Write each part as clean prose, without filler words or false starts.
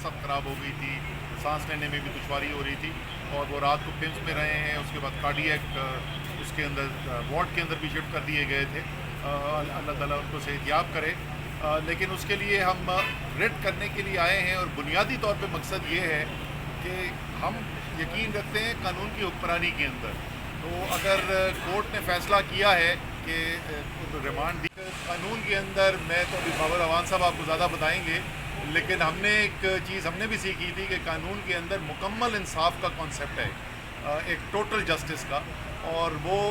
सख्त ख़राब हो गई थी, सांस लेने में भी दुश्वारी हो रही थी और वो रात को पिम्स में रहे हैं। उसके बाद कार्डियक उसके अंदर वार्ड के अंदर भी शिफ्ट कर दिए गए थे। अल्लाह ताला उनको सेहतियाब करे। लेकिन उसके लिए हम रिट करने के लिए आए हैं और बुनियादी तौर पे मकसद ये है कि हम यकीन रखते हैं कानून की हुक्मरानी के अंदर। तो अगर कोर्ट ने फ़ैसला किया है कि रिमांड दी कानून के अंदर, मैं तो अभी बाबर अवान साहब आपको ज़्यादा बताएंगे, लेकिन हमने एक चीज़ हमने भी सीखी थी कि कानून के अंदर मुकम्मल इंसाफ का कॉन्सेप्ट है, एक टोटल जस्टिस का। और वो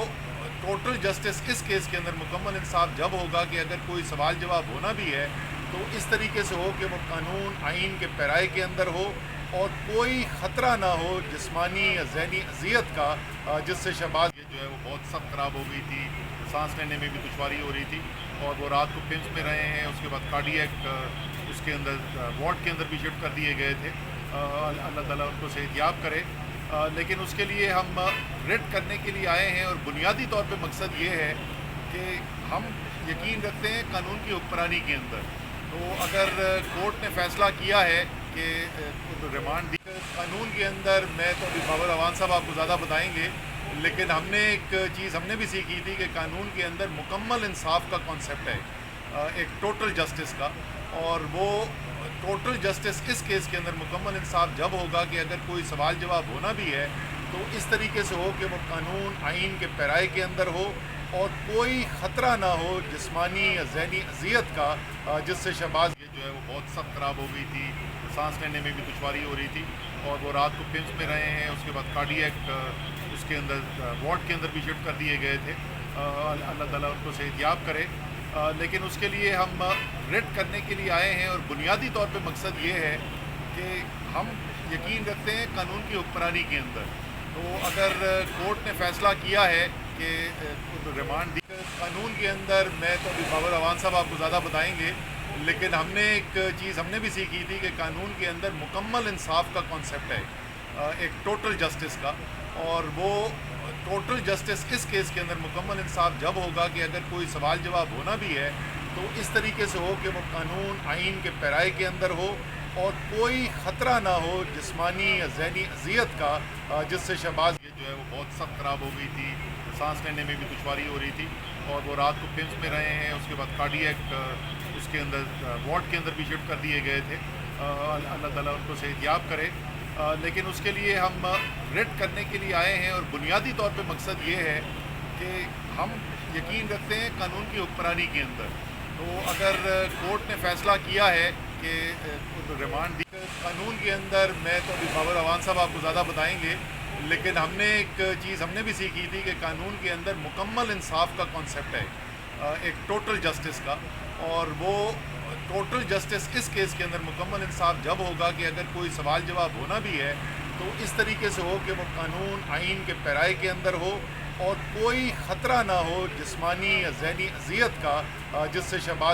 टोटल जस्टिस इस केस के अंदर मुकम्मल इंसाफ जब होगा कि अगर कोई सवाल जवाब होना भी है तो इस तरीके से हो कि वो कानून आइन के पैराए के अंदर हो और कोई ख़तरा ना हो जिस्मानी या ज़हनी अजियत का, जिससे शहबाज ये जो है वो बहुत सख्त ख़राब हो गई थी, सांस लेने में भी दुश्वारी हो रही थी और वो रात को पिम्स में रहे हैं। उसके बाद कार्डियक उसके अंदर वार्ड के अंदर भी शिफ्ट कर दिए गए थे। अल्लाह ताला उनको सेहतियाब करे। लेकिन उसके लिए हम रिट करने के लिए आए हैं और बुनियादी तौर पे मकसद ये है कि हम यकीन रखते हैं कानून की हुक्मरानी के अंदर। तो अगर कोर्ट ने फ़ैसला किया है कि रिमांड दी कानून के अंदर, मैं तो अभी बाबर अवान साहब आपको ज़्यादा बताएंगे, लेकिन हमने एक चीज़ हमने भी सीखी थी कि कानून के अंदर मुकम्मल इंसाफ का कॉन्सेप्ट है, एक टोटल जस्टिस का। और वो टोटल जस्टिस इस केस के अंदर मुकम्मल इंसाफ जब होगा कि अगर कोई सवाल जवाब होना भी है तो इस तरीके से हो कि वो कानून आइन के पैराए के अंदर हो और कोई ख़तरा ना हो जिस्मानी या ज़हनी अजियत का, जिससे शहबाज ये जो है वो बहुत सख्त ख़राब हो गई थी, सांस लेने में भी दुश्वारी हो रही थी और वो रात को पिम्स में रहे हैं। उसके बाद कार्डियक उसके अंदर वार्ड के अंदर भी शिफ्ट कर दिए गए थे। अल्लाह ताला उनको सेहतियाब करे। लेकिन उसके लिए हम रिट करने के लिए आए हैं और बुनियादी तौर पे मकसद ये है कि हम यकीन रखते हैं कानून की हुक्मरानी के अंदर। तो अगर कोर्ट ने फ़ैसला किया है कि रिमांड दी कानून के अंदर, मैं तो अभी बाबर अवान साहब आपको ज़्यादा बताएंगे, लेकिन हमने एक चीज़ हमने भी सीखी थी कि कानून के अंदर मुकम्मल इंसाफ का कॉन्सेप्ट है, एक टोटल जस्टिस का। और वो टोटल जस्टिस इस केस के अंदर मुकम्मल इंसाफ जब होगा कि अगर कोई सवाल जवाब होना भी है तो इस तरीके से हो कि वो कानून आइन के पैराए के अंदर हो और कोई ख़तरा ना हो जिस्मानी या ज़हनी अजियत का, जिससे शहबाज ये जो है वो बहुत सख्त ख़राब हो गई थी, सांस लेने में भी दुश्वारी हो रही थी और वो रात को पिम्स में रहे हैं। उसके बाद कार्डियक उसके अंदर वार्ड के अंदर भी शिफ्ट कर दिए गए थे। अल्लाह ताला उनको सेहतियाब करे। लेकिन उसके लिए हम रिट करने के लिए आए हैं और बुनियादी तौर पे मकसद ये है कि हम यकीन रखते हैं कानून की हुक्मरानी के अंदर। तो अगर कोर्ट ने फ़ैसला किया है कि रिमांड दी कानून के अंदर, मैं तो अभी बाबर अवान साहब आपको ज़्यादा बताएंगे, लेकिन हमने एक चीज़ हमने भी सीखी थी कि कानून के अंदर मुकम्मल इंसाफ का कॉन्सेप्ट है, एक टोटल जस्टिस का। और वो टोटल जस्टिस इस केस के अंदर मुकम्मल इंसाफ जब होगा कि अगर कोई सवाल जवाब होना भी है तो इस तरीके से हो कि वो कानून आइन के पैराए के अंदर हो और कोई ख़तरा ना हो जिस्मानी या ज़हनी अजियत का, जिससे शहबाज